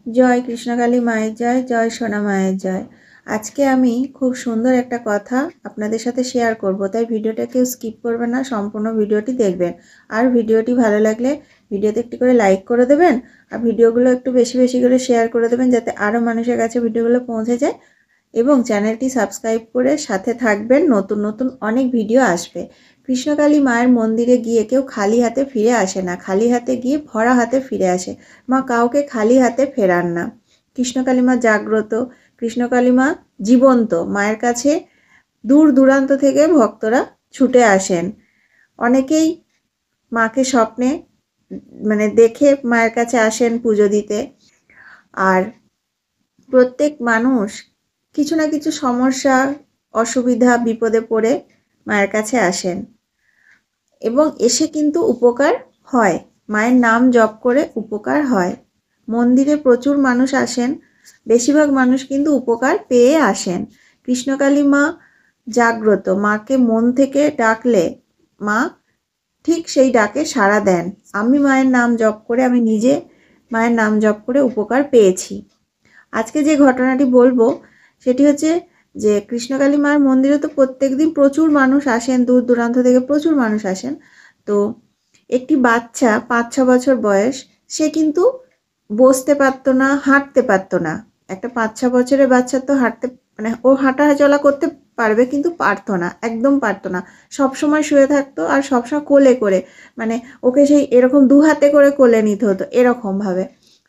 জয় কৃষ্ণকালী মায়ের জয়, জয় সোনা মায়ের জয়। আজকে আমি খুব সুন্দর একটা কথা আপনাদের সাথে শেয়ার করব, তাই ভিডিওটা কেউ স্কিপ করবেন না, সম্পূর্ণ ভিডিওটি দেখবেন। আর ভিডিওটি ভালো লাগলে ভিডিওতে একটু করে লাইক করে দেবেন, আর ভিডিওগুলো একটু বেশি বেশি করে শেয়ার করে দেবেন, যাতে আরও মানুষের কাছে ভিডিওগুলো পৌঁছে যায়। এবং চ্যানেলটি সাবস্ক্রাইব করে সাথে থাকবেন, নতুন নতুন অনেক ভিডিও আসবে। কৃষ্ণকালী মায়ের মন্দিরে গিয়ে কেউ খালি হাতে ফিরে আসে না, খালি হাতে গিয়ে ভরা হাতে ফিরে আসে। মা কাউকে খালি হাতে ফেরান না। কৃষ্ণকালী মা জাগ্রত, কৃষ্ণকালী মা জীবন্ত। মায়ের কাছে দূর দূরান্ত থেকে ভক্তরা ছুটে আসেন। অনেকেই মাকে স্বপ্নে দেখে মায়ের কাছে আসেন পুজো দিতে। আর প্রত্যেক মানুষ কিছু না কিছু সমস্যা, অসুবিধা, বিপদে পড়ে মায়ের কাছে আসেন এবং এসে কিন্তু উপকার হয়। মায়ের নাম জপ করে উপকার হয়। মন্দিরে প্রচুর মানুষ আসেন, বেশিরভাগ মানুষ কিন্তু উপকার পেয়ে আসেন। কৃষ্ণকালী মা জাগ্রত, মাকে মন থেকে ডাকলে মা ঠিক সেই ডাকে সাড়া দেন। আমি মায়ের নাম জপ করে, আমি নিজে মায়ের নাম জপ করে উপকার পেয়েছি। আজকে যে ঘটনাটি বলবো সেটি হচ্ছে যে কৃষ্ণকালী মার মন্দিরে তো প্রত্যেক দিন প্রচুর মানুষ আসেন, দূর দূরান্ত থেকে প্রচুর মানুষ আসেন। তো একটি বাচ্চা 5-6 বছর বয়স, সে কিন্তু বসতে পারতো না, হাঁটতে পারতো না। একটা 5-6 বছরের বাচ্চা তো হাঁটতে ও হাঁটা চলা করতে পারবে, কিন্তু পারতো না, একদম পারতো না। সবসময় শুয়ে থাকতো আর সবসময় কোলে করে, ওকে সেই এরকম 2 হাতে করে কোলে নিতে হতো এরকমভাবে।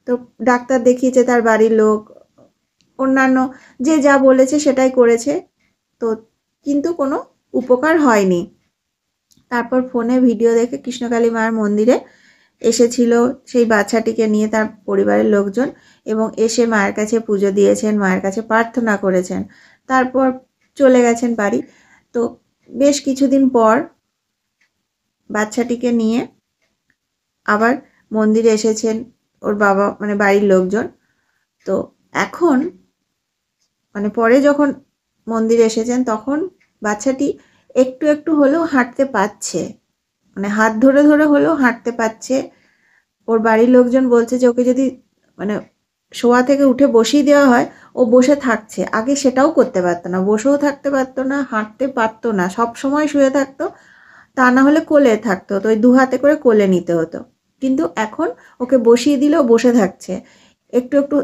তো ডাক্তার দেখিয়েছে, তার বাড়ির লোক, অন্যান্য যে যা বলেছে সেটাই করেছে, তো কিন্তু কোনো উপকার হয়নি। তারপর ফোনে ভিডিও দেখে কৃষ্ণকালী মায়ের মন্দিরে এসেছিল সেই বাচ্চাটিকে নিয়ে তার পরিবারের লোকজন, এবং এসে মায়ের কাছে পুজো দিয়েছেন, মায়ের কাছে প্রার্থনা করেছেন, তারপর চলে গেছেন বাড়ি। তো বেশ কিছুদিন পর বাচ্চাটিকে নিয়ে আবার মন্দিরে এসেছেন ওর বাবা, বাড়ির লোকজন। তো এখন পরে যখন মন্দিরে এসেছেন তখন বাচ্চাটি একটু একটু হলেও হাঁটতে পারছে, হাত ধরে ধরে হলেও হাঁটতে পারছে। ওর বাড়ির লোকজন বলছে যে ওকে যদি শোয়া থেকে উঠে বসিয়ে দেওয়া হয়, ও বসে থাকছে। আগে সেটাও করতে পারতো না, বসেও থাকতে পারতো না, হাঁটতে পারতো না, সব সময় শুয়ে থাকতো, তা না হলে কোলে থাকতো, তো ওই 2 হাতে করে কোলে নিতে হতো। কিন্তু এখন ওকে বসিয়ে দিলেও বসে থাকছে, একটু একটু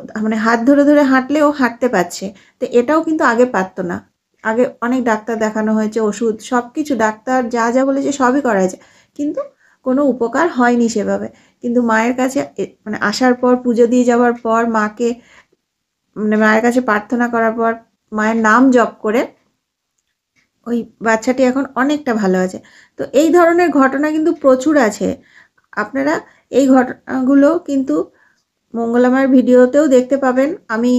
হাত ধরে ধরে হাঁটলে ও হাঁটতে পারছে। তো এটাও কিন্তু আগে পারতো না। আগে অনেক ডাক্তার দেখানো হয়েছে, ওষুধ সব কিছু ডাক্তার যা যা বলেছে সবই করা হয়েছে, কিন্তু কোনো উপকার হয়নি সেভাবে। কিন্তু মায়ের কাছে আসার পর, পুজো দিয়ে যাওয়ার পর, মাকে মায়ের কাছে প্রার্থনা করার পর, মায়ের নাম জপ করে ওই বাচ্চাটি এখন অনেকটা ভালো আছে। তো এই ধরনের ঘটনা কিন্তু প্রচুর আছে। আপনারা এই ঘটনাগুলো কিন্তু মঙ্গলা মায়ের ভিডিওতেও দেখতে পাবেন। আমি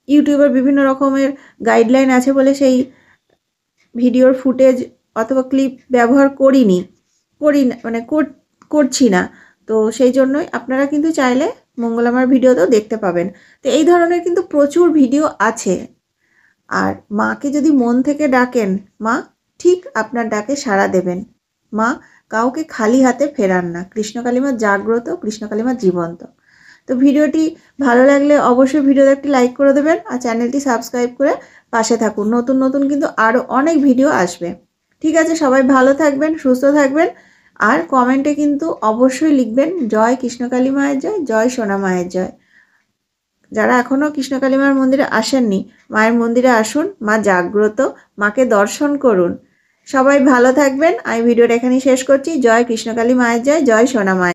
ইউটিউবের বিভিন্ন রকমের গাইডলাইন আছে বলে সেই ভিডিওর ফুটেজ অথবা ক্লিপ ব্যবহার করছি না। তো সেই জন্যই আপনারা কিন্তু চাইলে মঙ্গলা মায়ের ভিডিওতেও দেখতে পাবেন। তো এই ধরনের কিন্তু প্রচুর ভিডিও আছে। আর মাকে যদি মন থেকে ডাকেন, মা ঠিক আপনার ডাকে সাড়া দেবেন। মা কাউকে খালি হাতে ফেরান না। কৃষ্ণকালী মা জাগ্রত, কৃষ্ণকালী মা জীবন্ত। তো ভিডিওটি ভালো লাগলে অবশ্যই ভিডিওতে একটি লাইক করে দেবেন, আর চ্যানেলটি সাবস্ক্রাইব করে পাশে থাকুন। নতুন নতুন কিন্তু আরও অনেক ভিডিও আসবে। ঠিক আছে, সবাই ভালো থাকবেন, সুস্থ থাকবেন, আর কমেন্টে কিন্তু অবশ্যই লিখবেন জয় কৃষ্ণকালী মায়ের জয়, জয় সোনা মায়ের জয়। যারা এখনও কৃষ্ণকালী মায়ের মন্দিরে আসেননি, মায়ের মন্দিরে আসুন, মা জাগ্রত, মাকে দর্শন করুন। সবাই ভালো থাকবেন। আমি ভিডিওটা এখানেই শেষ করছি। জয় কৃষ্ণকালী মায়ের জয়, জয় সোনা মায়ের।